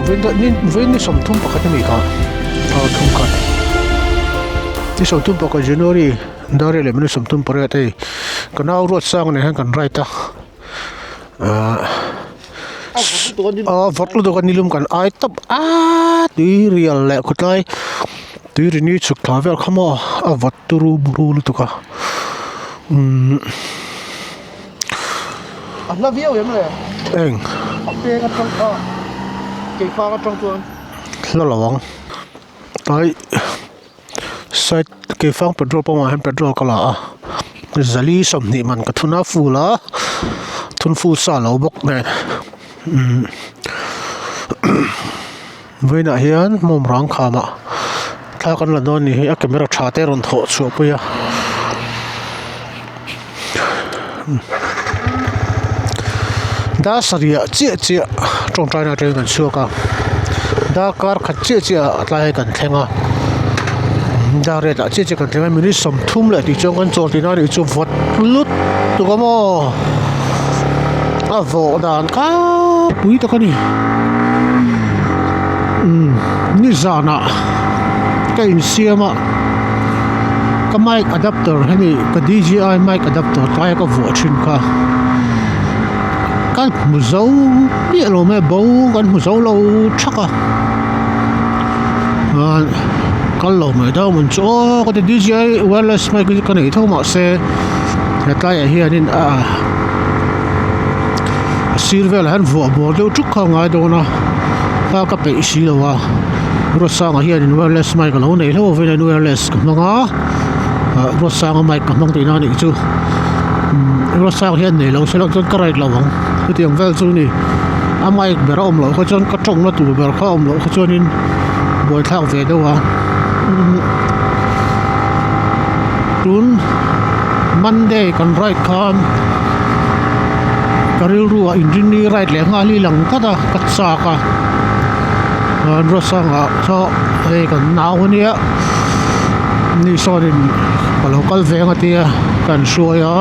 vin ni som thum pakhat mi ka thum khat ni som thum pakhat January dare le min som thum pare te kana ro sang ne han kan right ta votlu do kan nilum kan ai tap ti real le khotai ti ri ni chuk thavel khamo vaturu burul to ka Allah view em le eng pe ka trong cái pha ka trong tuan lo lawang tai site ke phang petrol pump han petrol kala zali som ni man ka thuna fula thun fu sa lo bok ne veina hian Mawmrang khama thla kan la don ni a camera tha te ron tho chu puya da saria che trong trai na trai kan chuaka da kar khat che atlai kan thenga da re da che kan thenga mini som thum la ti chong kan chol ti na ri chu vot lut tu ka mo a vo dan ka pui to ka ni ni zana ka in siama ka mic adapter hani ka DJI mic adapter kai ka vo thin ka kan mu zo ni lo me bo kan mu zo lo chaka kan lo me da mun cho ko de DJI wireless mic kan ei thoma se hetlai hian in sirvel han vo bo do chuk kha ngai do na ka pe si lo wa ro sang hian in wireless mic lo nei lo ve na wireless ka nga ro sang mic ka mang te na ni chu ro sang hian nei lo se lo ton ka right lo wang tiang vel chu ni amai ber om lo kho chon ka tong na tu ber kha om lo kho chon in boi thang ve do wa tun Monday kan right kan karil ruwa engine ni right le nga li lang ta da ka sa ka ro sang a so e kan naw ni a ni so din ka local ve nga ti kan shuaya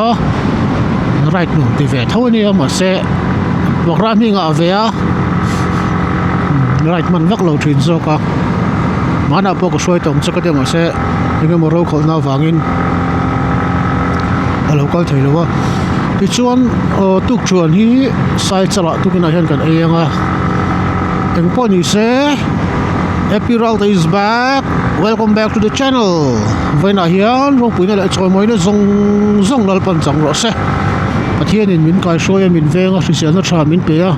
right no ti ve thau ni ma se bok ra mi nga ve a right man vak lo thin zo ka mana po ko soi tong chaka de ma se ni mo ro khol na wangin a local thei lo wa ti chuan tuk chuan hi sai chala tukina hian kan enga eng po ni se EP.1 is back. Welcome back to the channel. Vaina hian ro puina la choi moi na zong nal pan chang ro se pathian in min kai shoya min venga hriselna tha min pe a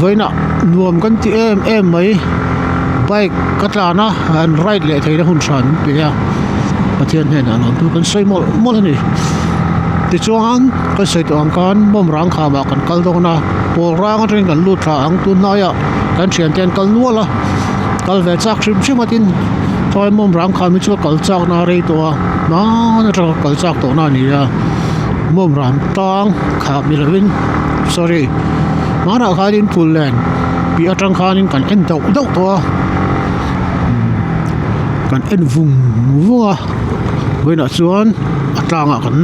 vaina nuam kan ti em mai bike katlana and right le theina hun than pe a pathian hen an tu kan sei mol ni ti chuan ka sei to ang kan Mawmrang kha ma kan kal do na por rang atring kan lu tha ang tu na ya kan thian ten kal nuala kal ve chak chim atin toy Mawmrang kha mi chu kal chak na rei to na tra kal chak to na ni ya Mawmrang Tlang kha mi lovin sorry mana kha din full land pi atang kha nin kan en dau to kan en vung a veina chuan atlanga kan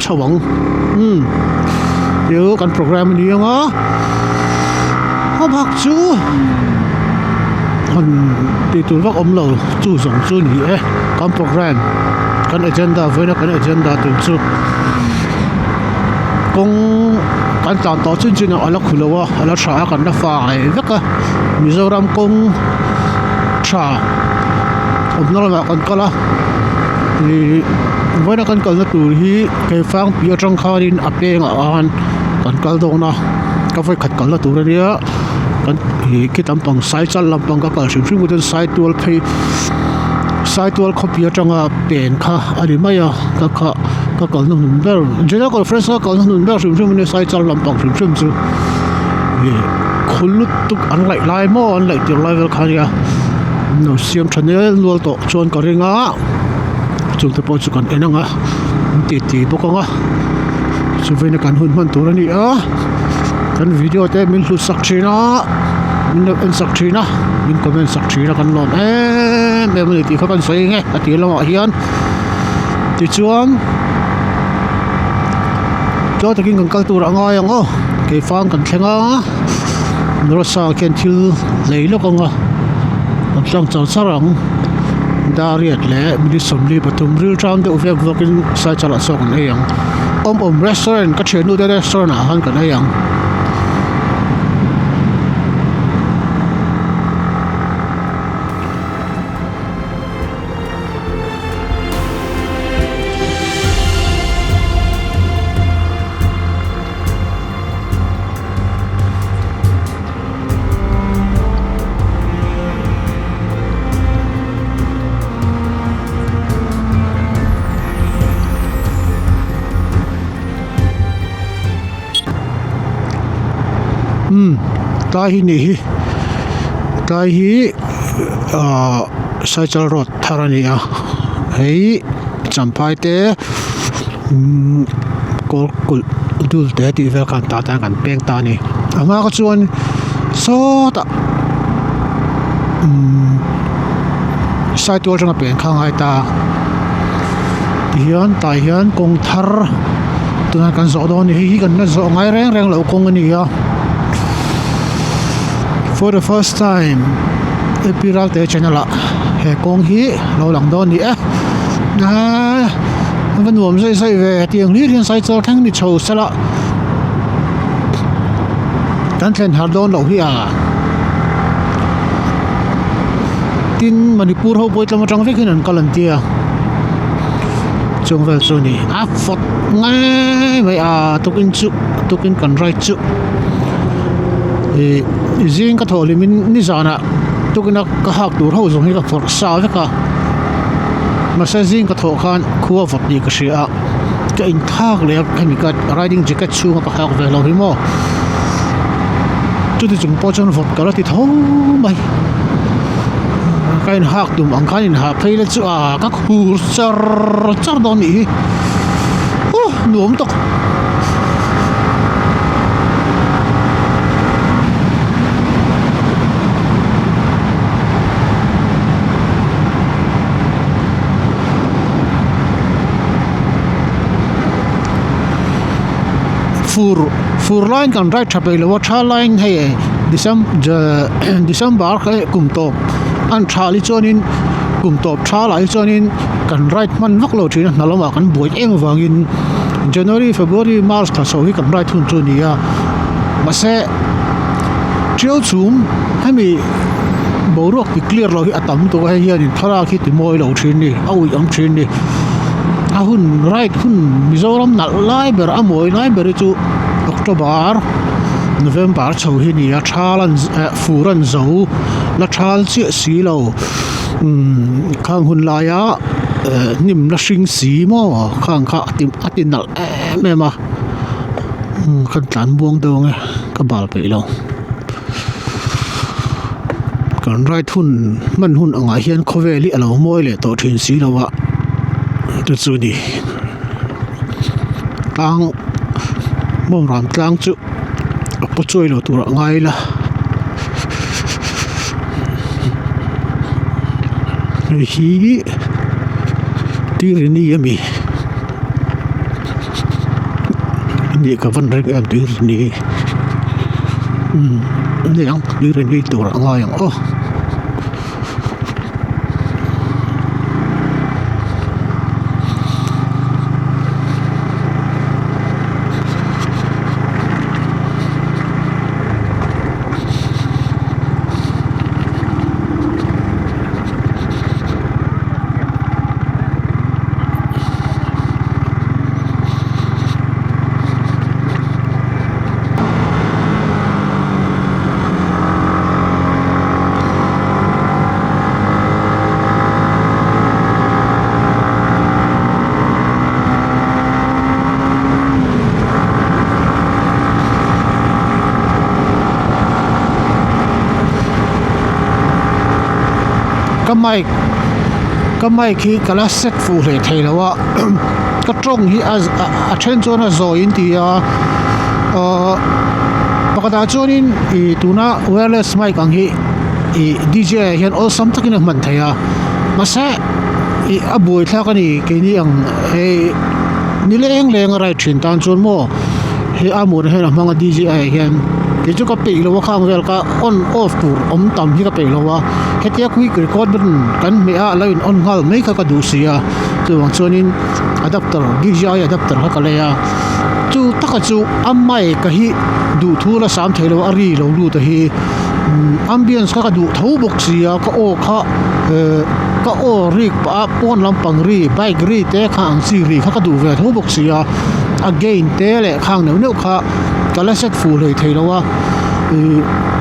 chawang yo kan program ni nga bak chu han ti tu vak om lo chu song chu ni kan program kan agenda veina kan agenda tu chu kong kan tan to chin ala khulowa ala tha kan na fa ai veka Mizoram kong tha omnal ma kan kala ni veina kan kal na tur hi ke fang pi atang kharin apeng an kan kal do na ka voi khat kal na tur ria kan hi kitam pang sai chal lampang ka kal shimuten sai tual phei sai tual copy atanga pen kha ani maya ka kal na nun ber jena conference ka kal na nun ber shim ne sai chal lampang shim chu ye khulut tuk an lai mo an lai ti level kha ya no siam channel nual to chon ka ringa chung te po chu kan enanga ti bokanga chu veina kan hun man tur ani a kan video te min hlu sak thina min en sak thina min comment sak thina kan lon memory ti kha kan sei nge ati lo hian ti chuan cho takin kan kal tur anga yang o ke fang kan thlenga nô sa ken thil lei lo konga tlang chal sarang dariat le mili somli patum ril round de uvek vokin sai chala sok an eyang om restaurant ka chenu de restaurant a han kan eyang tai hi cycle road tharania hei champai te kol dul te ti vel kan ta kan peng ta ni ama ka chuan so ta sai tu jang pen khang hai ta hian tai hian kong thar tunan kan zo don hi kan na zo ngai reng lo kong ani ya for the first time epiral te channel he kong hi lo lang don ni naมันหวมใส่เวทีอย่างนี้เรียนใส่เจ้าทั้งนี่โชว์ซะละกันเทนฮาร์ดอนเราพี่ตินมณีปูร์เขาไปทำจังฟิกนั่นกัลันเตียจงเวลโซนี่ฟอดง่ายไม่ตุกินกันไรจุจริงก็ถอลิมินนิสานะตุกินก็หักดูเขาส่งให้กับฟอร์ซาวก็มาเซซิงก็ถอกันคัวฟอดดีก็เสียก็อินทักเลยให้มีการ riding jacket ชูมาก็หักเวลเราหิมะจุดที่จุงปอจนฟอดก็แล้วที่ท้องไม่การหักดุมอังคารหักเพลย์จ้าก็คูจาร์ดอนนี่โอ้หนุ่มตกฟูร์ไลน์กันไรทับไปแล้วว่าชาไลน์ให้ดิซัมบาร์ให้กลุ่มตบอันชาลิจอนินกลุ่มตบชาไหลจอนินกันไรมันวักโลทีนะนั่นเราว่ากันบวยเองวางิน January February March ถ้าส่งให้กันไรทุนจนีอ่ะมาเสะเจ้าซูมให้มีบริวารที่เคลียร์เราที่อัตมตัวให้เฮียนี่ทาราคิดที่มวยเราทีนี่เอาอีกอันทีนี่หุ่นไรหุ่นมิโซรัมนัดไล่เบอร์มวยไล่เบอร์จูออกตุบาร์โนเวมบาร์ชาวฮินี่ชาลันฟูรันโซและชาลเสียสีเราข้างหุ่นลายะนิมละชิงสีมั่วข้างข้าตินนัดแม่มาขันตันบวงดวงก็บาลไปแล้วการไรหุ่นมันหุ่นอ่างเฮียนโคเวลี่เรามวยเลยต่อทิ้งสีเราวะตัวจุนี่ตั้งม่วงรำตั้งจุปุ๊ช่วยเราตัวง่ายละฮีที่เรนนี่ยังมีนี่กับวันแรกอันที่นี่นี่ยังที่เรนนี่ตัวง่ายอย่างโอ้ก็ไม่คิดกันแล้วเสร็จฟูเลยเทแล้วว่าก็ตรงที่เช่นส่วนจอยน์ที่ปกติจอยน์ตัวน่ะเวลาสมัยกันที่ดีเจเห็นall some ตะกี้นั่นมันเทียมาเสะบุยท่ากันนี่แค่นี้ยังนี่เลี้ยงอะไรชินตันจนโม่อามูลเห็นมังดีเจเห็น thì chú có bị lo khang vel ka on off tur tam hi ka pe lo hetia quick record button kan me a line on hal mai ka du sia chu wang chuanin adapter DJI adapter ha ka le ya chu taka chu amai ka hi du thu la sam thelo ari lo lu ta hi ambience ka du tho bok sia ka o kha ka o rik pa pon lampang ri bike ri te kha ang si ri kha ka du ve tho bok sia again te le khang neu kha kala set full hei thelo wa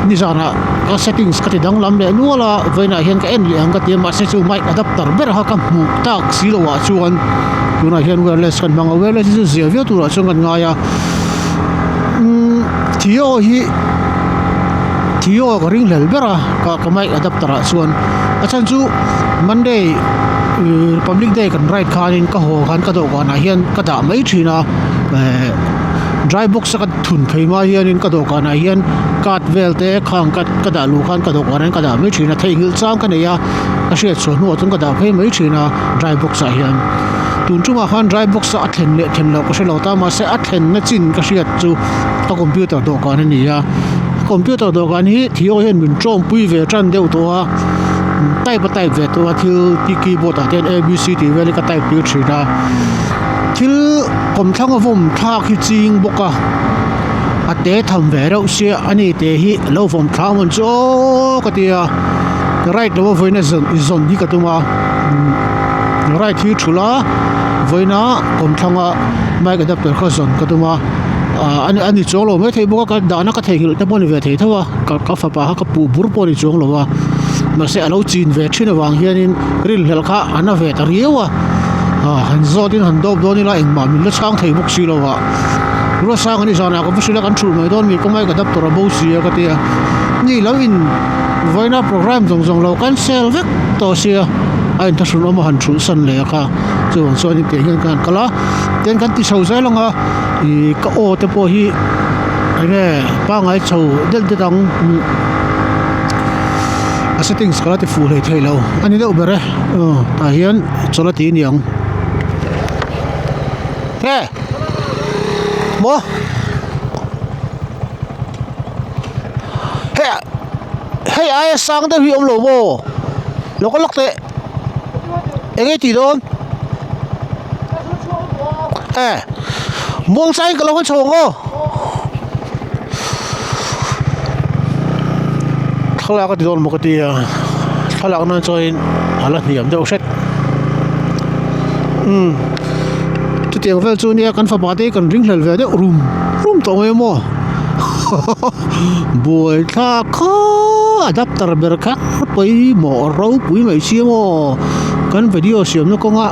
ni zana ka settings ka ti dang lam le nuala voina hian ka en le ang ka ti ma se chu mic adapter ber ha ka mu tak si lo wa chuan tuna hian wireless kan manga wireless chu zia via tura chung kan ngaya Tio ka ring lel bera ka mic adapter a chuan achan chu Monday public day kan right khanin ka ho khan ka do ka na hian ka da mai thina dry box ka thun pheima hian in ka do ka na hian kat vel te khang ka da lu khan ka do ka ran ka da mai thina thei ngil chang ka ne ya a hriat chuan hu chung ka da phei mai thina dry box a hian tun chunga khan dry box a thlen le thlen lo ka se lo ta ma se a thlen na chin ka hriat chu ta computer do ka ni ya computer do kan hi Tio hian min trom pui ve tran deuh to a type ve to a thil keyboard a ten abc ti vel ka type pi thina thil kom thlang a vom thak hi ching boka ate tham ve reuh sia ani te hi lo vom thlang on cho ka tia right lo voina zon hi ka tuma right hi thula voina kom thanga mic adapter kha zon ka tuma ani chong lo me thei boka ka dana ka thei hil te pon ve thei thawa ka fa pa ka pu bur pon chong lo wa ma se alo chin ve thina wang hianin ril hel kha ana ve ta riewa han zo tin han dob do ni la eng ma min la chang thei bok si lo wa ro sang ani zana ka busila kan thul mai don mi ko mai ka dap tora bo si ka tia ni lo in voina program jong lo kan sel vek to sia ai ta sun ma han thul san le ka chu so ni te hian kan kala ten kan ti sau zai longa i ka o te po hi ane pa ngai chho del de dang a settings kala te full hei thailo ani de ubere ta hian chola ti niang he mo hey ai sang de hi om lo mo lo ko lak te enge ti don muang sai ka lo ko chong o khala ka ti don mo ka ti khala na join ala niam de set tu tiang vel chu nia kan fa ba te kan ring hlel ve de room to me mo boy tha kha adapter ber kha poi mo ro pui mai chi mo kan video siam no ko nga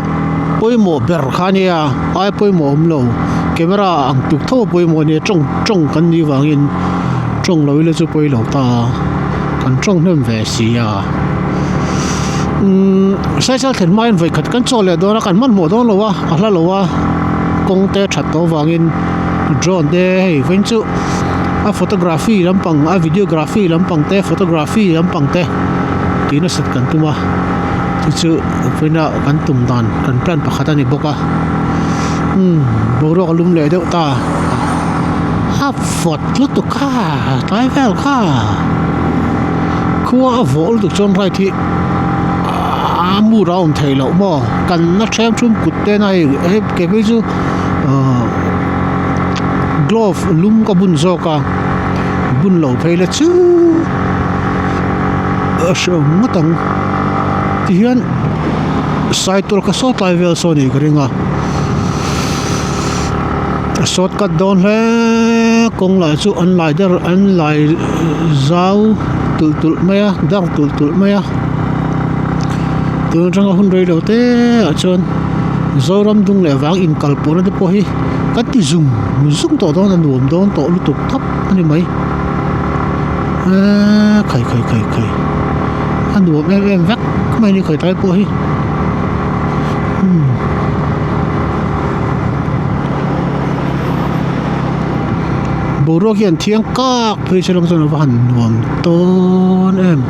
poi mo ber kha nia ai poi mo lo camera ang tuk tho poi mo ne chong kan ni wangin chong lo le chu poi lo ta kan chong nem ve si ya sai sal then mai ve khat kan chole do na kan man mo do lo wa ala lo wa kong te that to wangin drone de hei ven chu a photography lampang a videography lampang te photography lampang te tina set kan tuma chu pena kan tum dan kan plan pakhat ani boka boro kalum le deuh ta ha fot lu tu kha tai vel kha khuwa vol tu chon rai thi mu raum thei lo mo kan na threm chum kut te nai he ke bi chu glove lum ka bun zo ka bun lo phei la chu so matang tian side tor ka so tai vel so ni kringa shortcut down le kong la chu an lai zau tul maya dar tul maya tu rang hun rei lo te a chon zoram dung le wang in kalpona de po hi kati zoom to don an nuam don to lu tuk thap ani mai khai an nuam em vak mai ni khai tai po hi boro kian thiang kak phei chelong chon van nuam ton em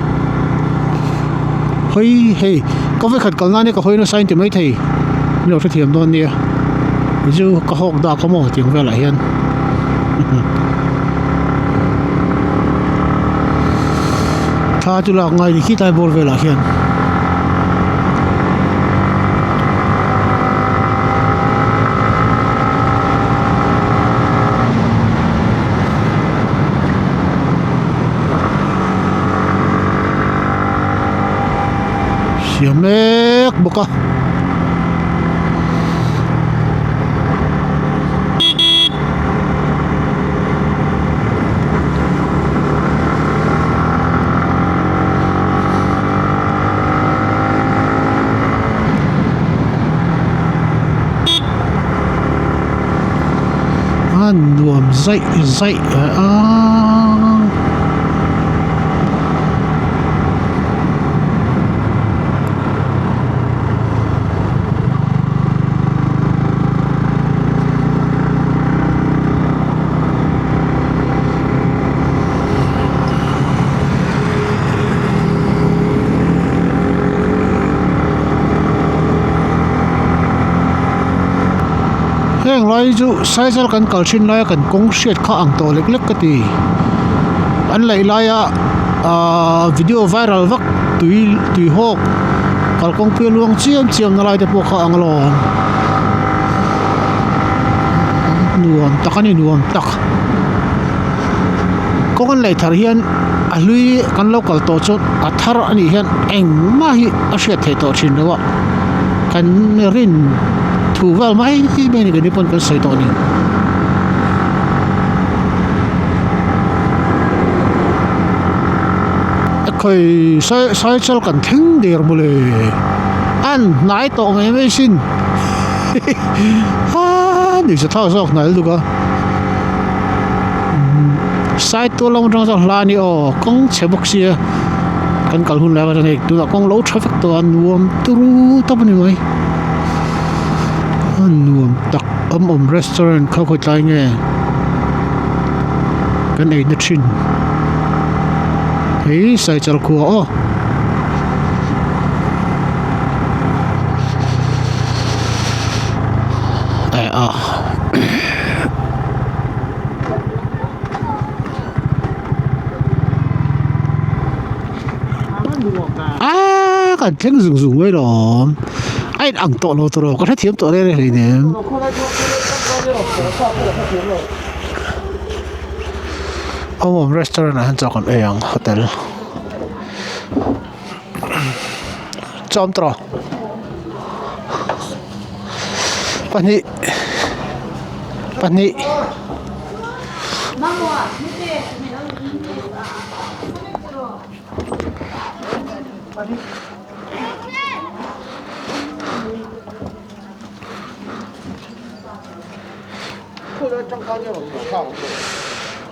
hei có phải khát kalna ne ka hoina sign ti mai thei lo tha thiam don nia ju ka hok da ka mo ting ve la hian tha tu la ngai khi tai bor vela hian siam lek boka nuam zai heng lai chu saisal kan kalchin lai kan kong shet kha ang to lek lek ka ti an lai lai a video viral vak tui hok kal kong pe luang chiam na lai te po kha ang lo nuam takani nuam tak kong an lai thar hian a lui kan local to chu a thar ani hian eng ma hi a shet the to chin lewa kan rin thu val mai hi mai ni kan pon kan sai to ni khoi sai chal kan thing der mole an nai to mai mai sin ha ni sa thao sok nai lu ga sai to long jong sa la ni o kong chebok sia kan kal hun la ga ni tu la kong low traffic to an nuam turu ta ni mai nuam tak restaurant kha khoi tlai nge kan ei na chin hei sai chal khu o ai kan theng zung mai lo ai ang to lo to ko tha thiam to le le ne restaurant han cha kon eyang hotel chom tro pani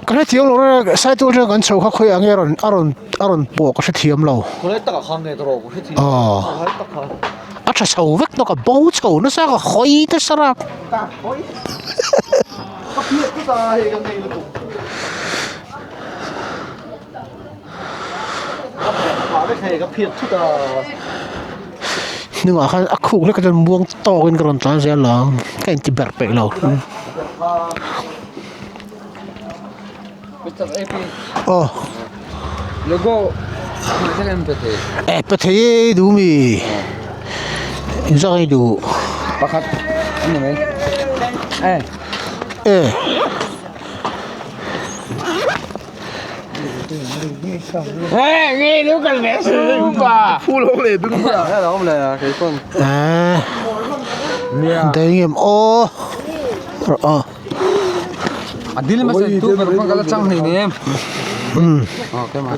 cái này thiếu rồi sai tôi cho con sầu khắc khơi ăn aron bộ cái thiếm lâu cái này tất cả hàng này rồi cái gì à chắc sầu vắt nó cả bấu sầu nó sao cả khói thế sao ra khói cái gì cái này cái này luôn cái phiệt chút nhưng mà cái khu này cái chân buông to cái con trắng sẽ là cái chỉ bẹt bẹt lâu logo macam EPT du mi insya du pakat ini mai nghe nếu cần vẽ sướng quá full hôm nay đứng ra đó hôm nay cái con đây nghiệm Adil mas itu berapa kalau cang ini em. Oke mas.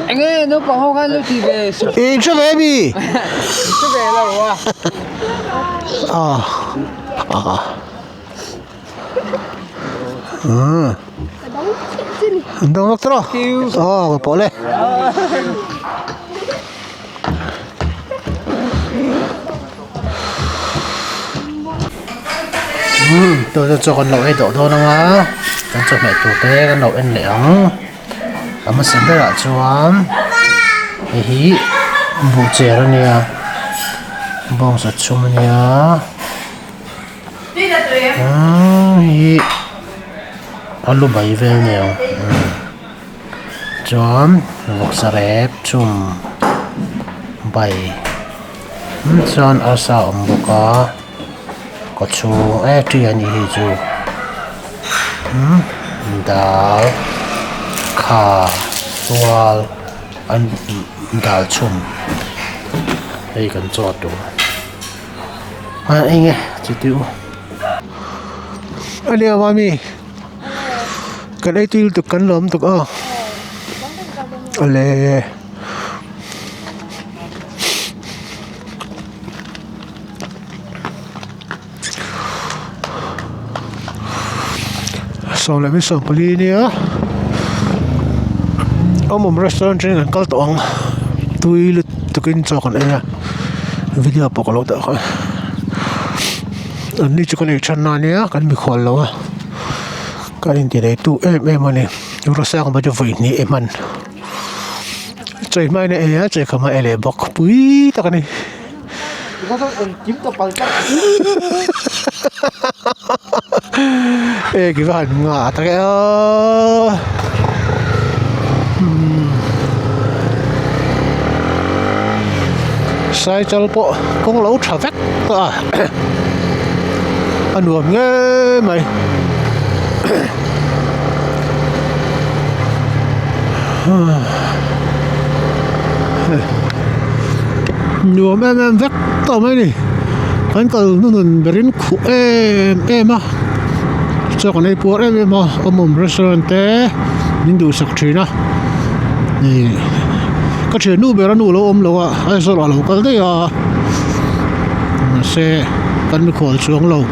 Anh ơi, nó có không ăn lúc gì về? It's a baby. It's a baby là Đâu ngốc tro. Bỏ lên. Tôi cho con lẩu ấy đổ thôi đâu á, con cho mẹ tụt té con lẩu ăn lẻng, mà xem cái là chuan, hí, bù chè rồi nè, bông sạch chung nè, hí, alu bảy vel nè, chom vok sarep chum bai chon asa omboka ko chu ti ani hi chu dal kha wal an dal chum ei kan cho tu anh nghe chỉ tiêu anh em mami cái đây tiêu tục cắn lốm tục lệ sau lại mới xong pali nữa ông một restaurant trên ngành cao tầng tôi lượt tôi kinh cho con em video bọc lót đó anh đi cho con này chân nào nhé cái mình khoan lâu cái này thì đấy tụ em anh chúng ta sang bao nhiêu vậy nhỉ em anh chơi mai này chơi không ai lại bọc bụi ta cái này ê cái bạn ngã ta cái sai cho bộ con lẩu chả vét anh uống nghe mày nhiều em vét tao mấy đi anh cần nó nên berin khu em á cho con này bùa em mà ông restaurant té nhìn đủ sạch trí na này cái chuyện nu beran nu lâu lâu à ai sợ lâu cái đấy à xe cần khổ xuống lâu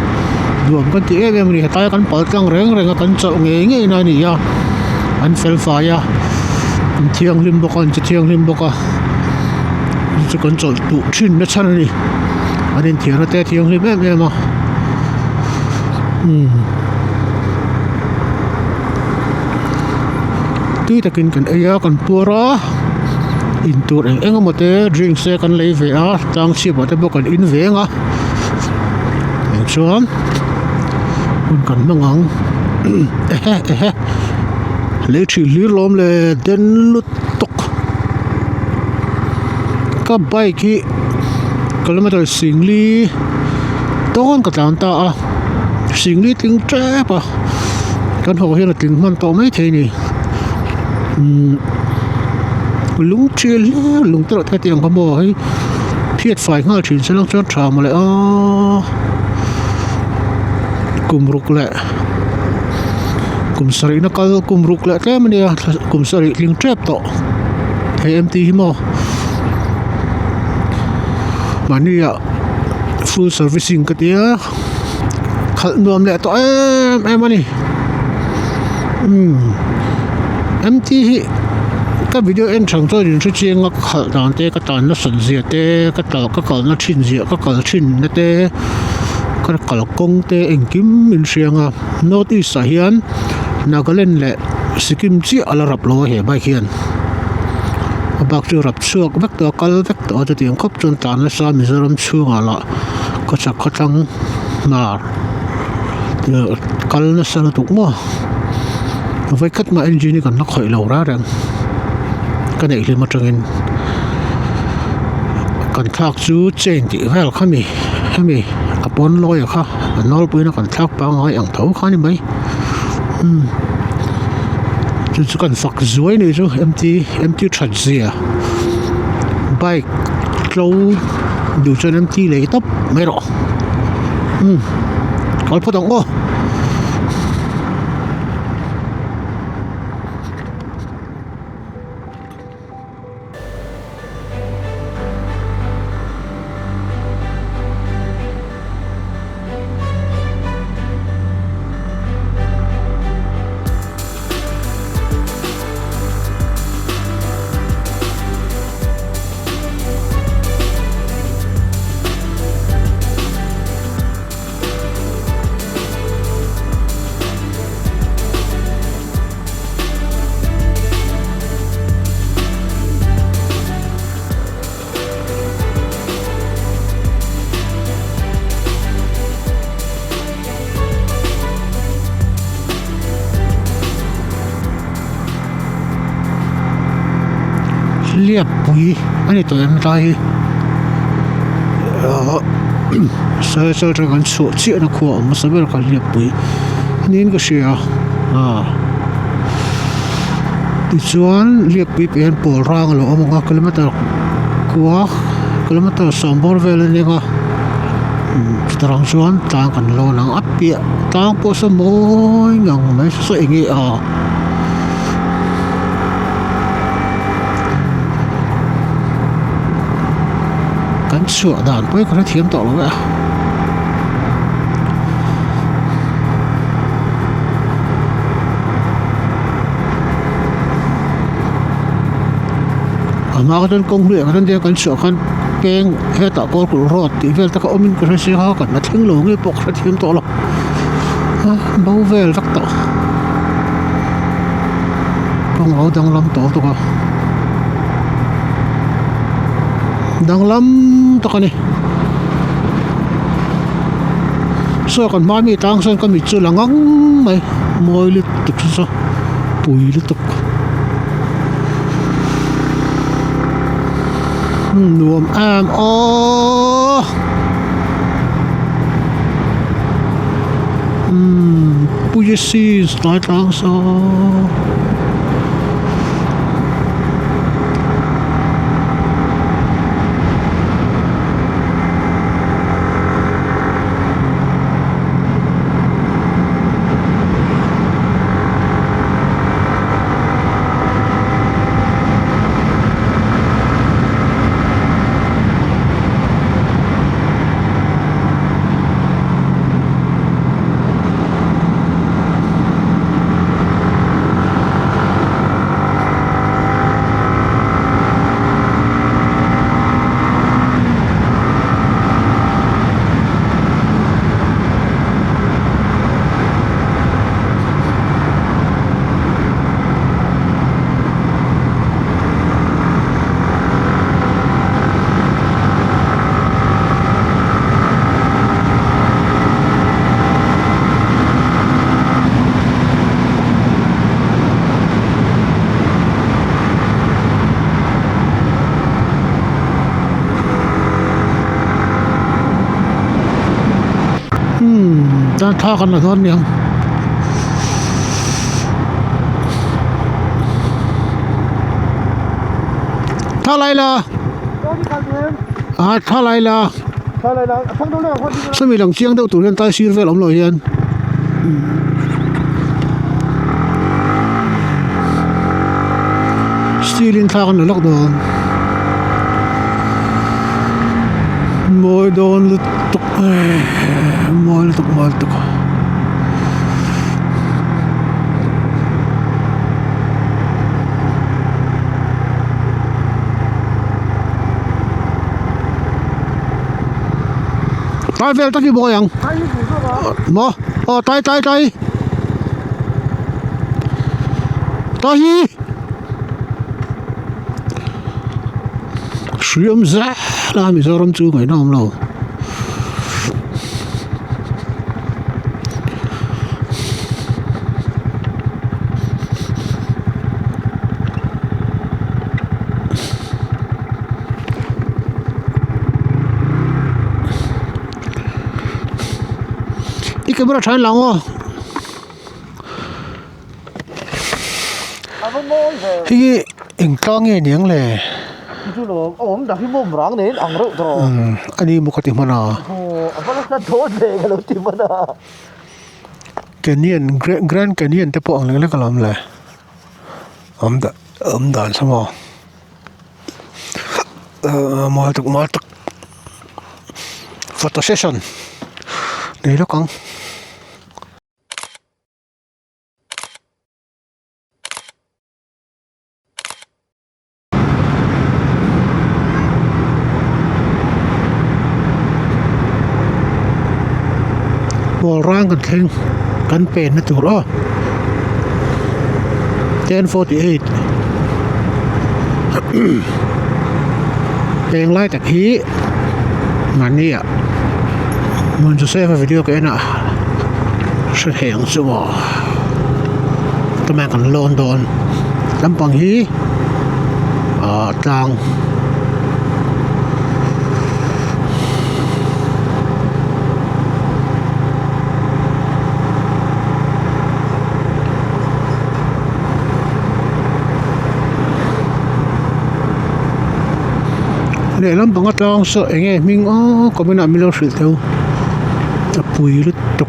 đuổi cái tí em này tay cần bảo căng rèn cần chọn nghề này nè à anh phải phải à thiêng lim bọc anh thiêng lim bọc à chỉ cần chọn tụ chín nó chân đi anh đến thiêng nó té thiêng lim em mà tuy ta kinh cần ấy còn pura in tour anh một cái drink xe cần lấy về à tăng ship một cái bộ cần in về ngã anh xuống mình cần mang ngang lấy chỉ lý lom le đến lút tóc các bike ki kilometer sinh lý đón cái tàu ta sinh lý tiếng trẻ pa kan ho hian ting man to mai the ni lung chil lung tro the tiang kamo hai phiat fai ngal thin selang chon tha ma le kumruk le kumsari na kal kumruk le tle mania kumsari ling trap to he empty mo mania full servicing ka tia khal nuam le to em ani empty cái video em chẳng cho những chuyện chiên ngọc khởi đàn tê cái tàn nó sần diệt tê cái tàu cái cờ nó chín diệt cái cờ chín nó tê cái cờ công tê anh kim mình xiang à nốt ít sa hiền nào cái lên lệ skim chi ala rap lo he bai hiền bác chưa rap suộc vector cho tiếng khóc chôn tàn nó sa mình zoom chuông à lọ có chắc có trăng mà cái nó sa nó tụng mà với cách mà engine còn nó khởi lâu ra rằng cái này là một trong những còn khác chú trên thì phải là cái gì bốn lôi à khác nó bây nó còn khác bao ngày ăn thấu khó như mấy chú còn phật dưới này chú empty thật gì à bike lâu đủ cho empty lấy tóc mấy đó có phát động không liệp bùi anh ấy tụi em tay sơ sơ cho con sụt chuyện nó khổ mà sơ biết con liệp bùi nên cái gì thì chuan liệp bùi bên bờ rang là ông ngã kilometer sambor về lên đi ngã Tlang chuan tlang kan lo lang apia tlang po sa moi ngang mai sa ingi kan sửa đàn với cái thiếm tỏ luôn ạ mà cái tên công luyện cái tên kan sửa kan keng hết tạo con của rót thì về ta có ôm cái gì họ còn nó thính lỗ cái bọc cái thiếm tỏ luôn bao về vắt tỏ không áo đang làm tỏ tụi con đang lắm tao này sao còn mai mi tăng sang con mi chưa là ngắn mày môi liên tục sao bùi liên tục nuông am bùi xì nói tăng sao đang thaกันละท่อนเนี่ยเท่าไรล่ะเท่าไรล่ะสมัยหลังเชียงเต้าตุเรียนใต้ซีร์เวลอมลอยยันสตีลินทากันล็อกโดนมอยโดนลุตุกมอยลุตุกตายเวลตะกี้บ่ยังบ่ตายตายเสียมซะลามิซอรมจูไงน้องเราอีกแค่ไม่ได้ใช้หลังวะที่เอ็งตั้งเงี้ยงเลยchú nó ốm đã khi Mawmrang đến ăn rượu rồi anh đi một cái tiệm mana vẫn là thốt về cái tiệm mana Canyon Grand Canyonแต่พวกอะไรก็ล้มเลยด่านสมองมาตึก photo session นี่แล้วกันวอลร่างกันเท่งกันเป็นนะถูกหรอ1048เพลงไล่แต่พีงานนี้อ่ะมันจะเซฟวิดีโอกันอ่ะเสียงสวอตะแมงกันลอนดอนลำปังฮี Tlang để lắm bằng Tlang sợ nghe mình có bên nào mình lo sự theo bùi lứt tục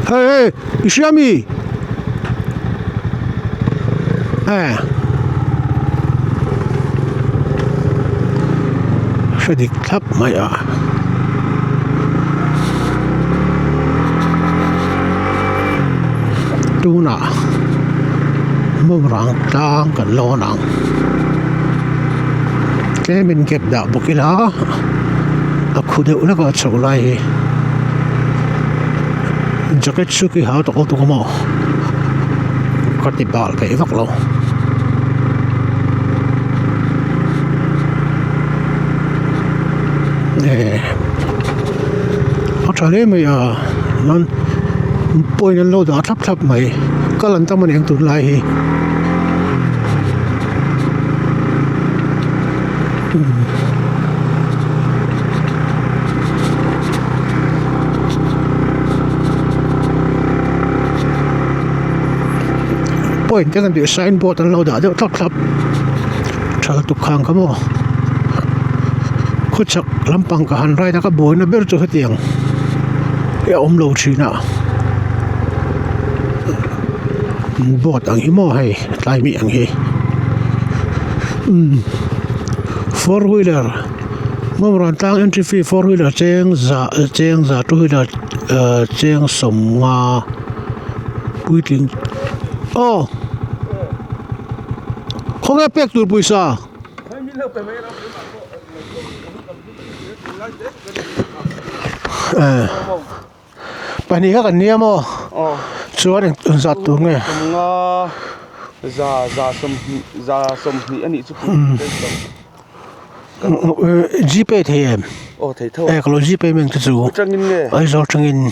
hey Ishami sẽ đi thắp mày à tu nà Mawmrang Tlang kan lo nang cái mình kẹp đạo một cái lá khu điệu nó có chỗ lại jacket suki hao to to mo có thể bảo cái vắt lo nè họ trả lời mày à non bôi nên lâu đó thấp thấp mày có lần tao mình ăn tụi lại bôi cái cái signboard lâu đó đều thấp thấp trả lại tục hàng cái mo khuất chắc lắm bằng cả hành rai đã có bôi nó biết cho hết tiền cái ôm lâu chi nào bọt ang himo hay tai mi ang hi four wheeler Mawmrang Tlang entry fee four wheeler cheng za two wheeler cheng som nga puiting không nghe pek tur puisa pani ha kan niam mo chuan za tu nge za som ni ani chu GP thêm thầy thâu kalau GP mình tu chu trangin nge ai zo trangin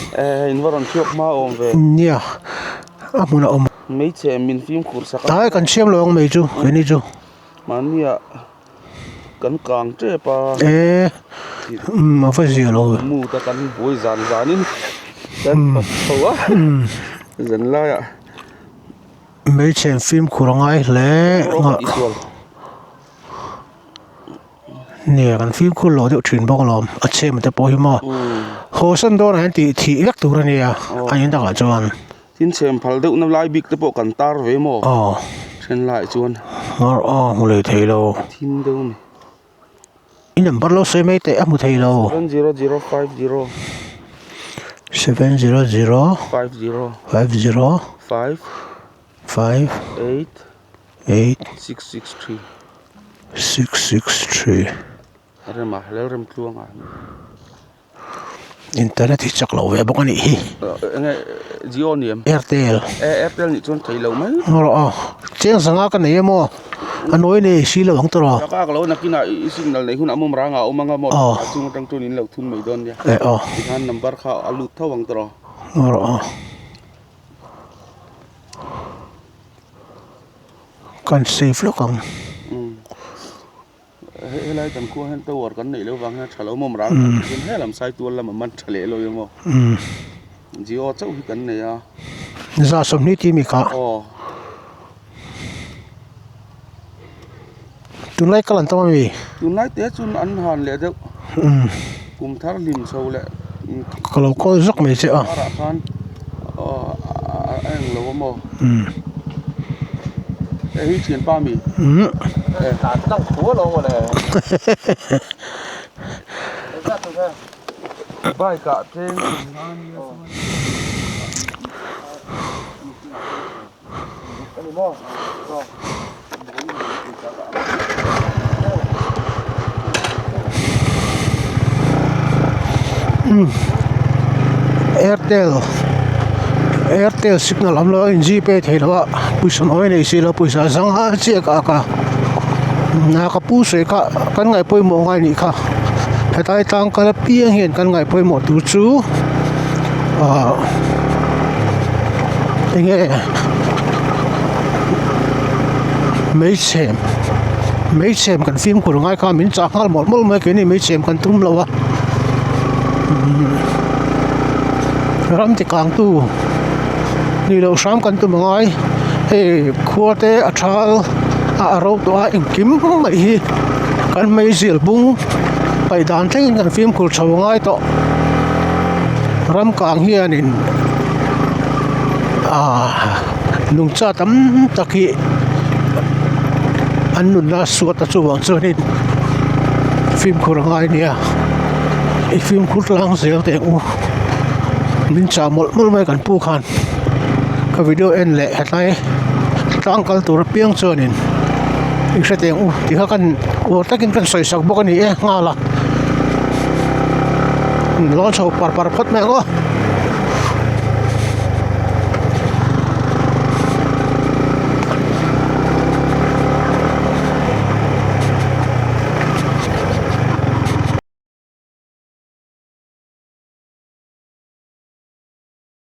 in varon thiok ma om ve nia amuna om mấy trẻ min phim khur sak tai kan chiam lo mai chu ni chu mania kan kang tre pa mà phải gì rồi mu ta kan boi zan zanin kan pawa zan la ya mấy chuyện phim kurang ai lẽ nè kan phim kur lo de thin bok lom a che ma te po hi ma ho san do na ti lek tu ra ne ya anh ta ka chuan tin chem phal deuh nam lai bik te po kan tar ve mo then lại chuan mu le thei lo thin deuh ni in number lo se mai te a mu thei lo 70050 700 50 50 5 5 8 8 663 663 rem ma rem tluang a internet hi chak lo ve bok ani hi nge Jio niam Airtel ni chuan thei lo mai cheng sanga ka nei mo anoi ne si lo ang tro ka lo nakina signal nei hun Mawmrang a omanga mo chung tang tunin lo thun mai don ya han number kha alu thawang tro kan save lo kang helai kan ko hen tawar kan nei lo wang ha thalo Mawmrang kin he lam sai tual lam man thale lo yemo Jio chau hi kan nei a za som ni ti mi kha tun lai kalan tama mi tun lai te chun an han le deuh kum thar lim so le kalau ko zak mai che ara khan ang lo mo hi thian pa mi ta tang khua lo mo le bai ka teng ani mo Airtel signal am lo in GP thei lo puisa noi nei si lo puisa sang ha che ka na ka pu se ka kan ngai poi mo ngai ni kha hetai tang kala piang hian kan ngai poi mo tu chu enge mấy xem kan phim của ngai ka min cha ngal mol mai ke ni mấy xem kan tum lawa ram ti kang tu ni lo sam kan tu ngai he khuate a thal a ro to a in kim mai hi kan mai zil bung pai dan theng kan phim kur chaw ngai to ram kang hian in nung cha tam taki an nun la suat a chuwang chuanin phim khur ngai nia I phim khur lang zel te u min cha mol mai kan pu khan ka video en le hatai tang kal tur piang chuanin I hre te u ti ha kan o takin kan soi sak bok ani e ngala lo chho par phot me ngo